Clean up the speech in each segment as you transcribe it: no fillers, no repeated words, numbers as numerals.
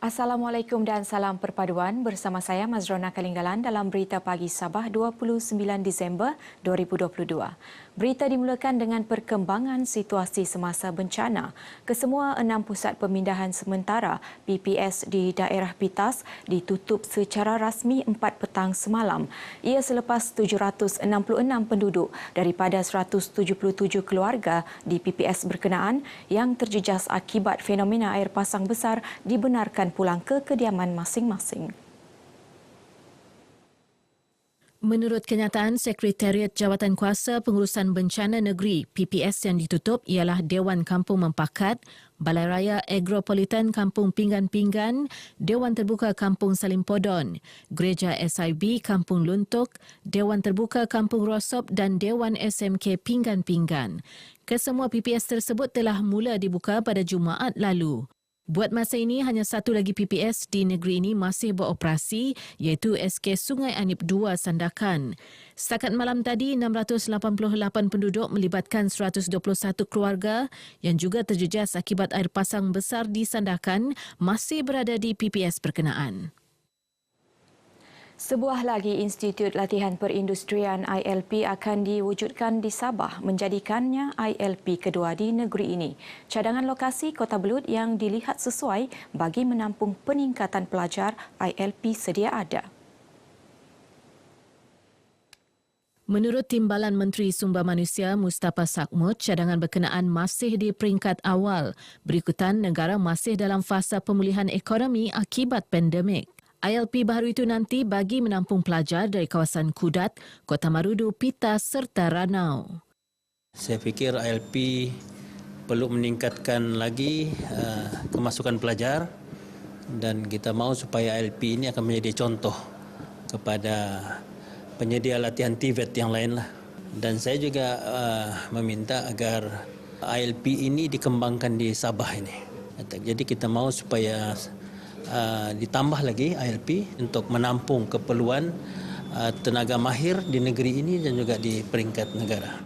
Assalamualaikum dan salam perpaduan. Bersama saya Mazrona Kalinggalan dalam Berita Pagi Sabah 29 Disember 2022. Berita dimulakan dengan perkembangan situasi semasa bencana. Kesemua 6 pusat pemindahan sementara PPS di daerah Pitas ditutup secara rasmi 4 petang semalam. Ia selepas 766 penduduk daripada 177 keluarga di PPS berkenaan yang terjejas akibat fenomena air pasang besar dibenarkan pulang ke kediaman masing-masing. Menurut kenyataan Sekretariat Jawatankuasa Pengurusan Bencana Negeri, PPS yang ditutup ialah Dewan Kampung Mempakat, Balai Raya Agropolitan Kampung Pinggan-Pinggan, Dewan Terbuka Kampung Salimpodon, Gereja SIB Kampung Luntuk, Dewan Terbuka Kampung Rosop dan Dewan SMK Pinggan-Pinggan. Kesemua PPS tersebut telah mula dibuka pada Jumaat lalu. Buat masa ini, hanya satu lagi PPS di negeri ini masih beroperasi iaitu SK Sungai Anip 2 Sandakan. Setakat malam tadi, 688 penduduk melibatkan 121 keluarga yang juga terjejas akibat air pasang besar di Sandakan masih berada di PPS berkenaan. Sebuah lagi Institut Latihan Perindustrian ILP akan diwujudkan di Sabah, menjadikannya ILP kedua di negeri ini. Cadangan lokasi Kota Belud yang dilihat sesuai bagi menampung peningkatan pelajar ILP sedia ada. Menurut Timbalan Menteri Sumber Manusia Mustafa Sakmut, cadangan berkenaan masih di peringkat awal. Berikutan, negara masih dalam fasa pemulihan ekonomi akibat pandemik. ILP baru itu nanti bagi menampung pelajar dari kawasan Kudat, Kota Marudu, Pitas serta Ranau. Saya fikir ILP perlu meningkatkan lagi kemasukan pelajar dan kita mahu supaya ILP ini akan menjadi contoh kepada penyedia latihan TVET yang lain lah. Dan saya juga meminta agar ILP ini dikembangkan di Sabah ini. Jadi kita mahu supaya ditambah lagi ILP untuk menampung keperluan tenaga mahir di negeri ini dan juga di peringkat negara.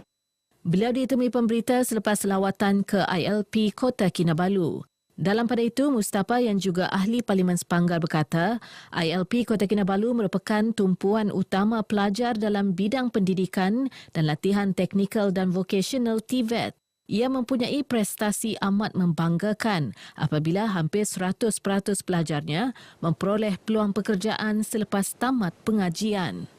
Beliau ditemui pemberita selepas lawatan ke ILP Kota Kinabalu. Dalam pada itu, Mustafa yang juga ahli Parlimen Sepanggar berkata, ILP Kota Kinabalu merupakan tumpuan utama pelajar dalam bidang pendidikan dan latihan teknikal dan vocational TVET. Ia mempunyai prestasi amat membanggakan apabila hampir 100% pelajarnya memperoleh peluang pekerjaan selepas tamat pengajian.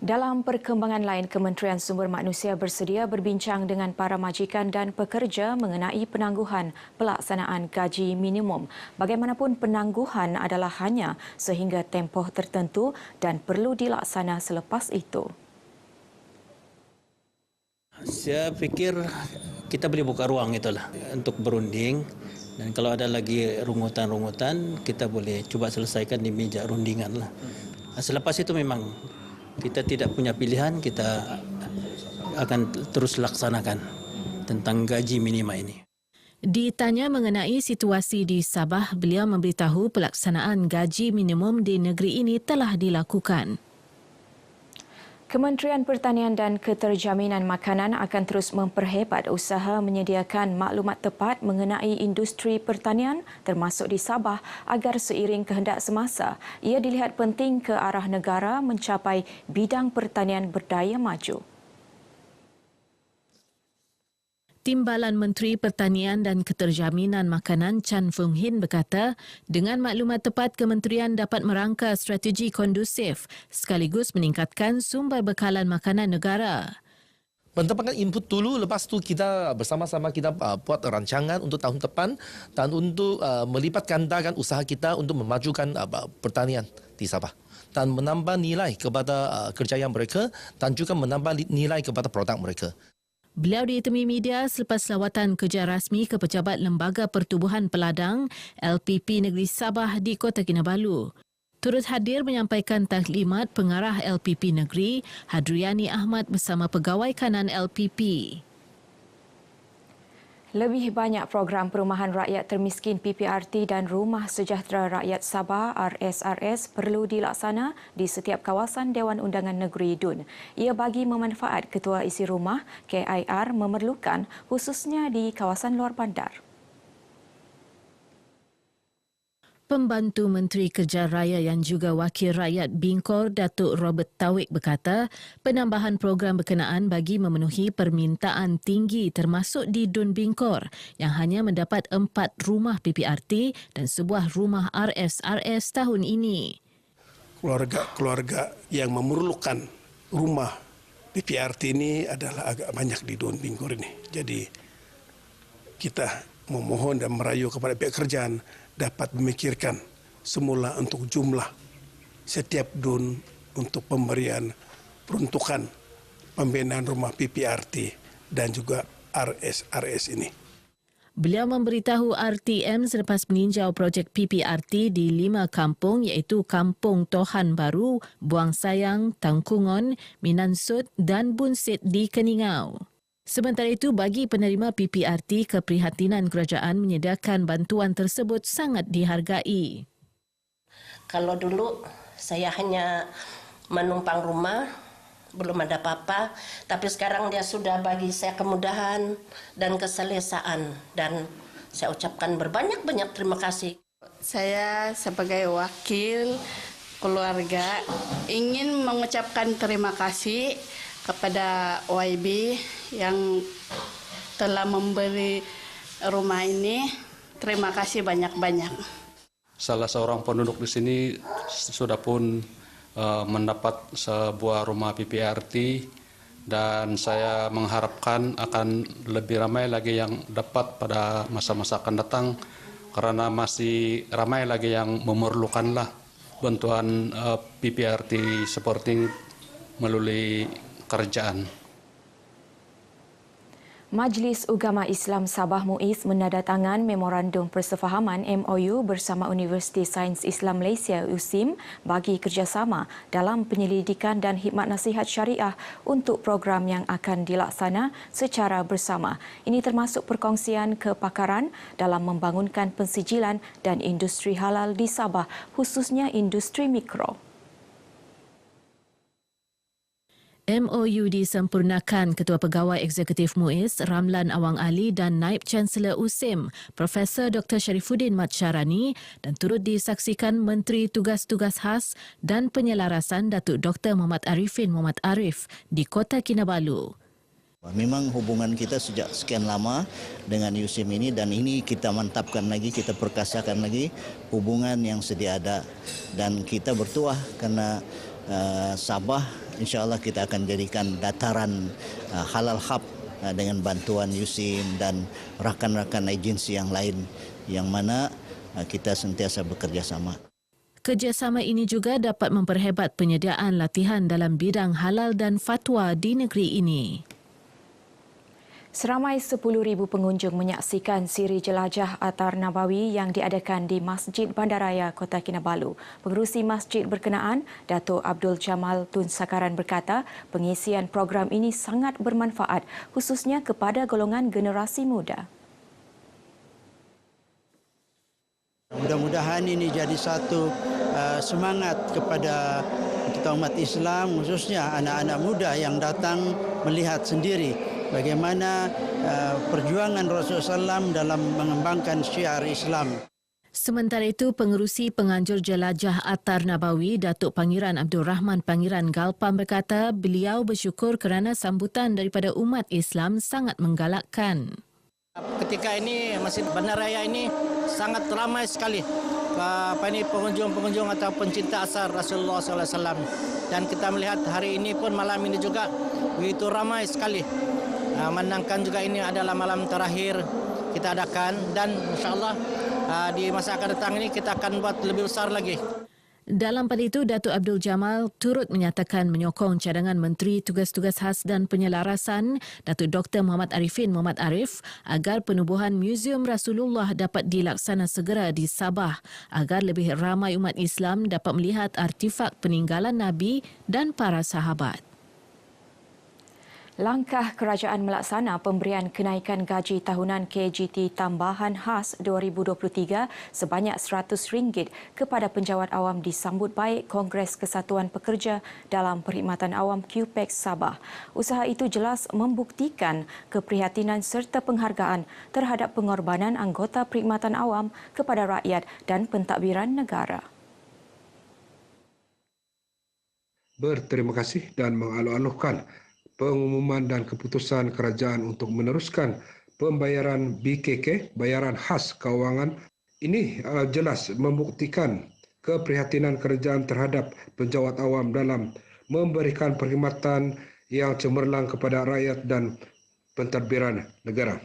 Dalam perkembangan lain, Kementerian Sumber Manusia bersedia berbincang dengan para majikan dan pekerja mengenai penangguhan pelaksanaan gaji minimum. Bagaimanapun, penangguhan adalah hanya sehingga tempoh tertentu dan perlu dilaksana selepas itu. Saya fikir kita boleh buka ruang itulah untuk berunding dan kalau ada lagi rungutan-rungutan kita boleh cuba selesaikan di meja rundingan lah. Selepas itu memang kita tidak punya pilihan, kita akan terus laksanakan tentang gaji minima ini. Ditanya mengenai situasi di Sabah, beliau memberitahu pelaksanaan gaji minimum di negeri ini telah dilakukan. Kementerian Pertanian dan Keterjaminan Makanan akan terus memperhebat usaha menyediakan maklumat tepat mengenai industri pertanian termasuk di Sabah agar seiring kehendak semasa, ia dilihat penting ke arah negara mencapai bidang pertanian berdaya maju. Timbalan Menteri Pertanian dan Keterjaminan Makanan Chan Fung Hin berkata, dengan maklumat tepat kementerian dapat merangka strategi kondusif sekaligus meningkatkan sumber bekalan makanan negara. Mendapatkan input dulu, lepas tu kita bersama-sama kita buat rancangan untuk tahun depan dan untuk melipat gandakan usaha kita untuk memajukan pertanian di Sabah dan menambah nilai kepada kerjaya mereka dan juga menambah nilai kepada produk mereka. Beliau ditemui media selepas lawatan kerja rasmi ke Pejabat Lembaga Pertubuhan Peladang LPP Negeri Sabah di Kota Kinabalu. Turut hadir menyampaikan taklimat pengarah LPP Negeri Hadriani Ahmad bersama pegawai kanan LPP. Lebih banyak program perumahan rakyat termiskin PPRT dan Rumah Sejahtera Rakyat Sabah RSRS perlu dilaksana di setiap kawasan Dewan Undangan Negeri DUN. Ia bagi memanfaat ketua isi rumah KIR memerlukan khususnya di kawasan luar bandar. Pembantu Menteri Kerja Raya yang juga Wakil Rakyat Bingkor, Datuk Robert Tawik berkata, penambahan program berkenaan bagi memenuhi permintaan tinggi termasuk di Dun Bingkor yang hanya mendapat 4 rumah PPRT dan sebuah rumah RSRS tahun ini. Keluarga-keluarga yang memerlukan rumah PPRT ini adalah agak banyak di Dun Bingkor ini. Jadi kita memohon dan merayu kepada pihak kerajaan dapat memikirkan semula untuk jumlah setiap dun untuk pemberian peruntukan pembinaan rumah PPRT dan juga RSRS ini. Beliau memberitahu RTM selepas meninjau projek PPRT di 5 kampung iaitu Kampung Tohan Baru, Buang Sayang, Tangkungon, Minansut dan Bunsit di Keningau. Sementara itu, bagi penerima PPRT, keprihatinan kerajaan menyediakan bantuan tersebut sangat dihargai. Kalau dulu saya hanya menumpang rumah, belum ada apa-apa, tapi sekarang dia sudah bagi saya kemudahan dan keselesaan, dan saya ucapkan berbanyak-banyak terima kasih. Saya sebagai wakil keluarga ingin mengucapkan terima kasih kepada OIB yang telah memberi rumah ini. Terima kasih banyak-banyak. Salah seorang penduduk di sini sudah pun mendapat sebuah rumah PPRT dan saya mengharapkan akan lebih ramai lagi yang dapat pada masa-masa akan datang karena masih ramai lagi yang memerlukanlah bantuan PPRT seperti melalui kerajaan. Majlis Ugama Islam Sabah Muiz menandatangan Memorandum Persefahaman MOU bersama Universiti Sains Islam Malaysia USIM bagi kerjasama dalam penyelidikan dan khidmat nasihat syariah untuk program yang akan dilaksana secara bersama. Ini termasuk perkongsian kepakaran dalam membangunkan pensijilan dan industri halal di Sabah, khususnya industri mikro. MOU disempurnakan Ketua Pegawai Eksekutif MUIZ Ramlan Awang Ali dan Naib Chancellor USIM Profesor Dr. Sharifuddin Mat Syarani dan turut disaksikan Menteri Tugas-Tugas Khas dan Penyelarasan Datuk Dr. Muhammad Arifin Muhammad Arif di Kota Kinabalu. Memang hubungan kita sejak sekian lama dengan USIM ini dan ini kita mantapkan lagi, kita perkasakan lagi hubungan yang sedia ada dan kita bertuah karena Sabah insya-Allah kita akan jadikan dataran halal hub dengan bantuan USIM dan rakan-rakan agensi yang lain yang mana kita sentiasa bekerjasama. Kerjasama ini juga dapat memperhebat penyediaan latihan dalam bidang halal dan fatwa di negeri ini. Seramai 10,000 pengunjung menyaksikan siri jelajah Atar Nabawi yang diadakan di Masjid Bandaraya Kota Kinabalu. Pengerusi masjid berkenaan, Datuk Abdul Jamal Tun Sakaran berkata, pengisian program ini sangat bermanfaat khususnya kepada golongan generasi muda. Mudah-mudahan ini jadi satu semangat kepada kita umat Islam, khususnya anak-anak muda yang datang melihat sendiri bagaimana perjuangan Rasulullah SAW dalam mengembangkan syiar Islam. Sementara itu, pengerusi penganjur jelajah Atar Nabawi, Datuk Pangeran Abdul Rahman Pangeran Galpam berkata beliau bersyukur kerana sambutan daripada umat Islam sangat menggalakkan. Ketika ini Masjid Bandaraya ini sangat ramai sekali pengunjung-pengunjung atau pencinta asar Rasulullah SAW. Dan kita melihat hari ini pun malam ini juga begitu ramai sekali. Menangkan juga ini adalah malam terakhir kita adakan dan insyaAllah di masa akan datang ini kita akan buat lebih besar lagi. Dalam pada itu, Datuk Abdul Jamal turut menyatakan menyokong cadangan Menteri Tugas-Tugas Khas dan Penyelarasan Datuk Dr. Muhammad Arifin Muhammad Arif agar penubuhan Muzium Rasulullah dapat dilaksana segera di Sabah agar lebih ramai umat Islam dapat melihat artifak peninggalan Nabi dan para sahabat. Langkah kerajaan melaksana pemberian kenaikan gaji tahunan KGT tambahan khas 2023 sebanyak RM100 kepada penjawat awam disambut baik Kongres Kesatuan Pekerja dalam Perkhidmatan Awam QPEX Sabah. Usaha itu jelas membuktikan keprihatinan serta penghargaan terhadap pengorbanan anggota Perkhidmatan Awam kepada rakyat dan pentadbiran negara. Berterima kasih dan mengalu-alukan pengumuman dan keputusan kerajaan untuk meneruskan pembayaran BKK, bayaran khas kewangan. Ini jelas membuktikan keprihatinan kerajaan terhadap penjawat awam dalam memberikan perkhidmatan yang cemerlang kepada rakyat dan pentadbiran negara.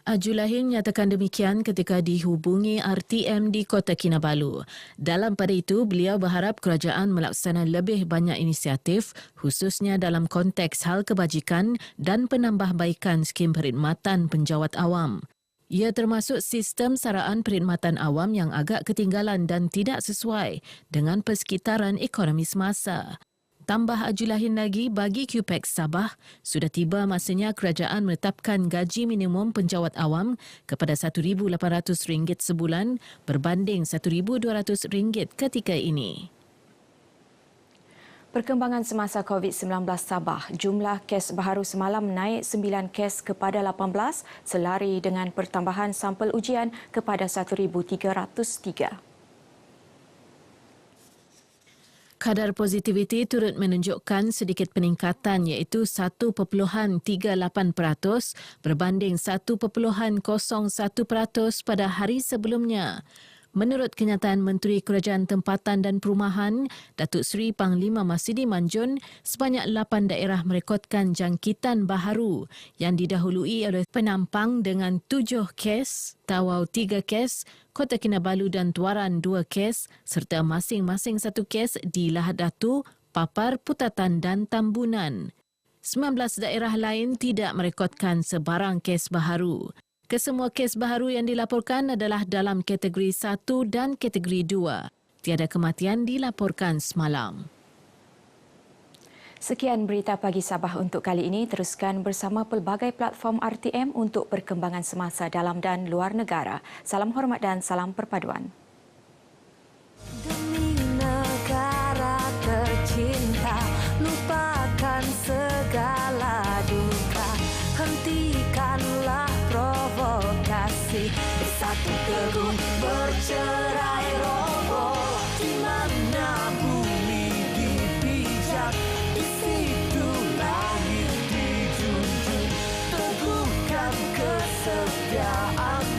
Ajulahin nyatakan demikian ketika dihubungi RTM di Kota Kinabalu. Dalam pada itu, beliau berharap kerajaan melaksana lebih banyak inisiatif khususnya dalam konteks hal kebajikan dan penambahbaikan skim perkhidmatan penjawat awam. Ia termasuk sistem saraan perkhidmatan awam yang agak ketinggalan dan tidak sesuai dengan persekitaran ekonomi semasa. Tambah Ajulahin lagi, bagi QPEX Sabah, sudah tiba masanya kerajaan menetapkan gaji minimum penjawat awam kepada RM1,800 sebulan berbanding RM1,200 ketika ini. Perkembangan semasa COVID-19 Sabah, jumlah kes baharu semalam naik 9 kes kepada 18 selari dengan pertambahan sampel ujian kepada 1,303. Kadar positiviti turut menunjukkan sedikit peningkatan iaitu 1.38% berbanding 1.01% pada hari sebelumnya. Menurut kenyataan Menteri Kerajaan Tempatan dan Perumahan, Datuk Seri Panglima Masidi Manjun, sebanyak 8 daerah merekodkan jangkitan baharu yang didahului oleh Penampang dengan 7 kes, Tawau 3 kes, Kota Kinabalu dan Tuaran 2 kes serta masing-masing 1 kes di Lahad Datu, Papar, Putatan dan Tambunan. 19 daerah lain tidak merekodkan sebarang kes baharu. Kesemua kes baharu yang dilaporkan adalah dalam kategori 1 dan kategori 2. Tiada kematian dilaporkan semalam. Sekian berita pagi Sabah untuk kali ini. Teruskan bersama pelbagai platform RTM untuk perkembangan semasa dalam dan luar negara. Salam hormat dan salam perpaduan. Demi negara tercinta, lupakan segala duka, hentikanlah provokasi, bersatu teguh berjalan.